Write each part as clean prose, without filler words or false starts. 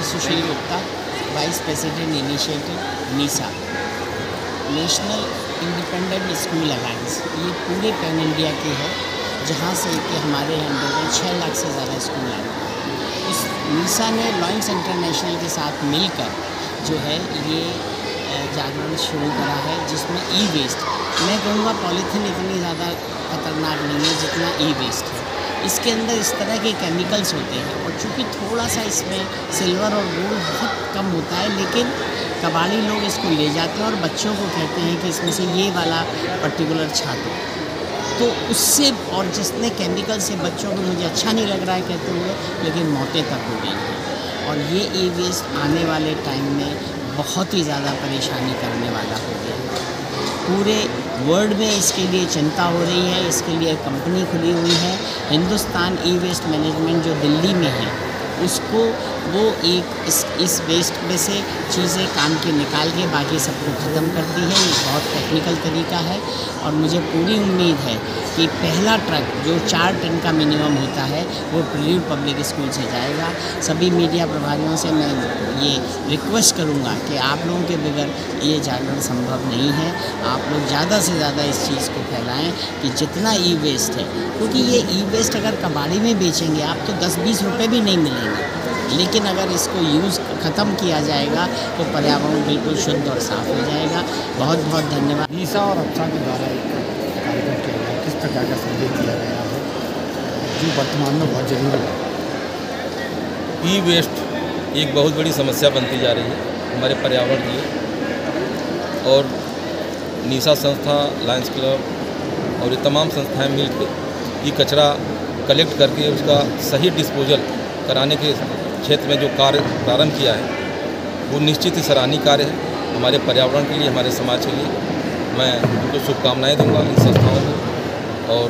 सुशील Gupta, vice president initiative NISA, national independent school alliance. ये पूरे pan India की है, जहाँ से कि हमारे अंडर में 6 लाख से ज़्यादा स्कूल आए हैं। इस नीसा ने लॉयंस इंटरनेशनल के साथ मिलकर जो है ये जागरण शुरू करा है, जिसमें ई वेस्ट, मैं कहूँगा पॉलीथीन इतनी ज़्यादा खतरनाक नहीं है जितना ई वेस्ट है। इसके अंदर इस तरह के केमिकल्स होते हैं और चूँकि थोड़ा सा इसमें सिल्वर और गोल्ड बहुत कम होता है, लेकिन कबाड़ी लोग इसको ले जाते हैं और बच्चों को कहते हैं कि इसमें से ये वाला पर्टिकुलर छाटो, तो उससे और जितने केमिकल से बच्चों को, मुझे अच्छा नहीं लग रहा है कहते हुए, लेकिन मौतें तक हो गई हैं। और ये ई वेस्ट आने वाले टाइम में बहुत ही ज़्यादा परेशानी करने वाला हो गया। पूरे वर्ल्ड में इसके लिए चिंता हो रही है, इसके लिए कंपनी खुली हुई है। हिंदुस्तान ई वेस्ट मैनेजमेंट जो दिल्ली में है, उसको वो एक इस वेस्ट में से चीज़ें काम के निकाल के बाकी सबको ख़त्म करती है। ये बहुत टेक्निकल तरीका है और मुझे पूरी उम्मीद है कि पहला ट्रक जो 4 टन का मिनिमम होता है वो प्रिल्यूड पब्लिक स्कूल से जाएगा। सभी मीडिया प्रभारियों से मैं ये रिक्वेस्ट करूँगा कि आप लोगों के बगैर ये जागरण संभव नहीं है। आप लोग ज़्यादा से ज़्यादा इस चीज़ को फैलाएं कि जितना ई वेस्ट है, क्योंकि ये ई वेस्ट अगर कबाड़ी में बेचेंगे आप तो 10-20 रुपये भी नहीं मिलेंगे, लेकिन अगर इसको यूज़ ख़त्म किया जाएगा तो पर्यावरण बिल्कुल शुद्ध और साफ़ हो जाएगा। बहुत बहुत धन्यवाद। नीसा और अप्सा के द्वारा एक कार्यक्रम किया गया, किस प्रकार का संदेश दिया गया है जो वर्तमान में बहुत ज़रूरी है। ई वेस्ट एक बहुत बड़ी समस्या बनती जा रही है हमारे पर्यावरण के लिए, और नीसा संस्था, लायंस क्लब और ये तमाम संस्थाएं मिलकर ये कचरा कलेक्ट करके उसका सही डिस्पोजल कराने के क्षेत्र में जो कार्य प्रारंभ किया है वो निश्चित ही सराहनीय कार्य है हमारे पर्यावरण के लिए, हमारे समाज के लिए। मैं उनको शुभकामनाएँ दूंगा इन संस्थाओं को। और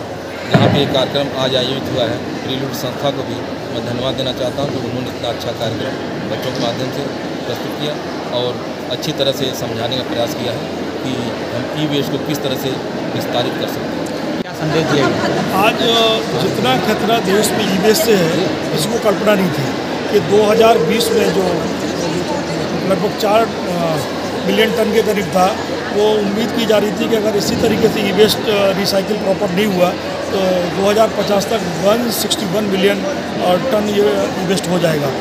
यहाँ पे एक कार्यक्रम आज आयोजित हुआ है, प्रिल्यूड संस्था को भी मैं धन्यवाद देना चाहता हूँ कि उन्होंने इतना अच्छा कार्यक्रम बच्चों के माध्यम से प्रस्तुत किया और अच्छी तरह से समझाने का प्रयास किया है कि हम ई वेस्ट को किस तरह से विस्तारित कर सकते हैं। क्या संदेश दिया गया? आज जितना खतरा देश में ई वेस्ट से है, इसको कल्पना नहीं थी कि 2020 में जो लगभग 4 मिलियन टन के करीब था, वो उम्मीद की जा रही थी कि अगर इसी तरीके से ई वेस्ट रिसाइकिल प्रॉपर नहीं हुआ तो 2050 तक 161 मिलियन टन ये ई वेस्ट हो जाएगा।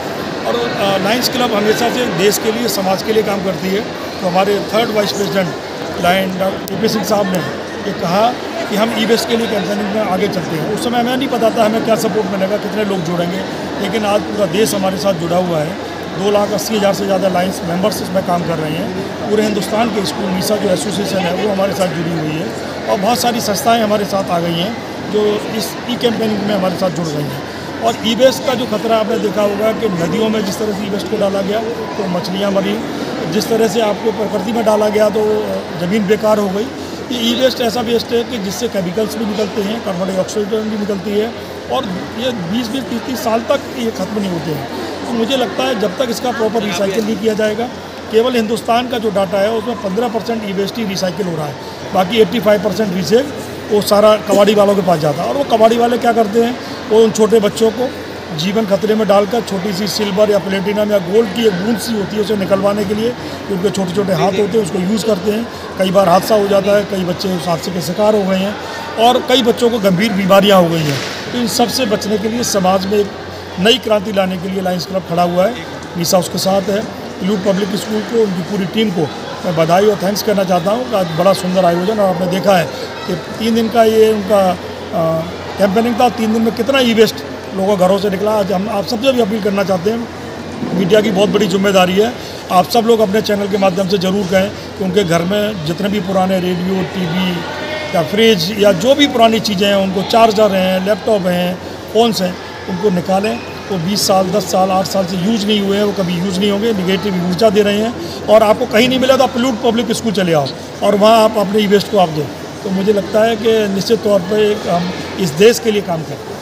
और लायंस क्लब हमेशा से देश के लिए, समाज के लिए काम करती है। तो हमारे 3rd वाइस प्रेसिडेंट लायन डॉ. सिंह साहब ने ये कहा कि हम ई वेस्ट के लिए कैंपेनिंग में आगे चलते हैं। उस समय हमें नहीं पता था हमें क्या सपोर्ट मिलेगा, कितने लोग जुड़ेंगे, लेकिन आज पूरा देश हमारे साथ जुड़ा हुआ है। 2,80,000 से ज़्यादा लायंस मेंबर्स इसमें काम कर रहे हैं। पूरे हिंदुस्तान के स्कूल नीसा जो एसोसिएशन है वो हमारे साथ जुड़ी हुई है और बहुत सारी संस्थाएं हमारे साथ आ गई हैं जो इस ई कैंपेनिंग में हमारे साथ जुड़ गई हैं। और ई वेस्ट का जो खतरा आपने देखा होगा कि नदियों में जिस तरह से ई वेस्ट को डाला गया तो मछलियाँ मरी, जिस तरह से आपको प्रकृति में डाला गया तो ज़मीन बेकार हो गई। ये ई वेस्ट ऐसा वेस्ट है कि जिससे केमिकल्स भी निकलते हैं, कार्बन डाइऑक्साइड भी निकलती है और ये 20-20, 30-30 साल तक ये ख़त्म नहीं होते हैं। तो मुझे लगता है जब तक इसका प्रॉपर रिसाइकिल नहीं किया जाएगा, केवल हिंदुस्तान का जो डाटा है उसमें 15% ई वेस्ट ही रिसाइकिल हो रहा है, बाकी 85% रीसेल वो सारा कबाड़ी वालों के पास जाता है। और वो कबाड़ी वाले क्या करते हैं, वो उन छोटे बच्चों को जीवन खतरे में डालकर छोटी सी सिल्वर या प्लेटिनम या गोल्ड की एक बूंद सी होती है उसे निकलवाने के लिए, उनके छोटे छोटे हाथ होते हैं, उसको यूज़ करते हैं। कई बार हादसा हो जाता है, कई बच्चे उस हादसे के शिकार हो गए हैं और कई बच्चों को गंभीर बीमारियां हो गई हैं। तो इन सब से बचने के लिए समाज में एक नई क्रांति लाने के लिए लायंस क्लब खड़ा हुआ है। नीसा उसके साथ है। प्रिल्यूड पब्लिक स्कूल को, उनकी पूरी टीम को मैं बधाई और थैंक्स करना चाहता हूँ। आज बड़ा सुंदर आयोजन, और आपने देखा है कि 3 दिन का ये उनका कैंपेनिंग था। 3 दिन में कितना ई वेस्ट लोगों घरों से निकला। आज हम आप सबसे भी अपील करना चाहते हैं, मीडिया की बहुत बड़ी जिम्मेदारी है, आप सब लोग अपने चैनल के माध्यम से ज़रूर कहें कि उनके घर में जितने भी पुराने रेडियो, टीवी या फ्रिज या जो भी पुरानी चीज़ें हैं, उनको चार्जर हैं, लैपटॉप हैं, फ़ोन्स हैं, उनको निकालें। वो 20 साल, 10 साल, 8 साल से यूज़ नहीं हुए हैं, वो कभी यूज़ नहीं होंगे, निगेटिव ऊर्जा दे रहे हैं। और आपको कहीं नहीं मिला तो आप प्रिल्यूड पब्लिक स्कूल चले आओ और वहाँ आप अपने ई वेस्ट को आप दो। तो मुझे लगता है कि निश्चित तौर पर हम इस देश के लिए काम करें।